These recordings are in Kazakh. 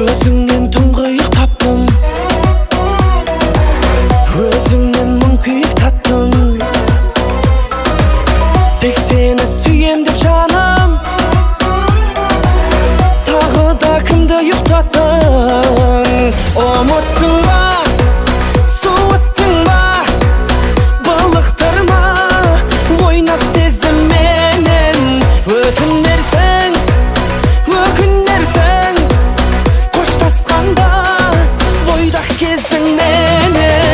Өзіңнен тұңғиық таптым, өзіңнен мұң күйік таттым. Тек сені сүйем деп жаным, тағы да кімді ұйықтаттың? Ұмыттың ба, суыттың ба, былықтырма ойнап сезімменен. Өтінерсің, өкінерсің, қоштасқанда бойдақ кезіңменен.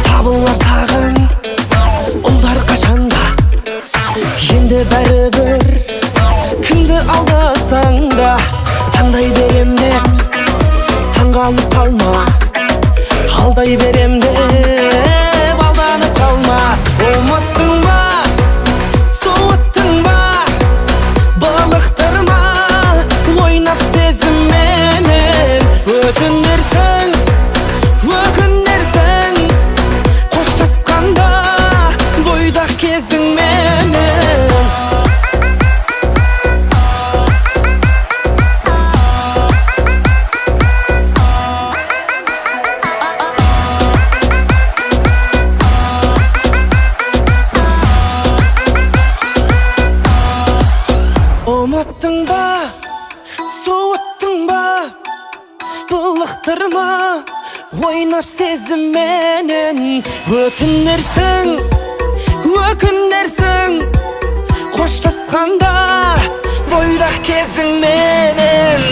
Табылар саған ұлдар қашанда, енді бәрібір кімді алдасаң да. Таңдай берем деп таңғалып қалма, алдай берем деп алданып қалма. Ұмыттың ба, суыттың ба, былықтырма ойнап сезімменен. Өкінерсің, өкінерсің, қоштасқанда бойдақ кезіңменен. Ұмыттың ба, суыттың ба, былықтырма ойнап сезімменен. Өкінерсің, өкінерсің, қоштасқанда бойдақ кезіңменен.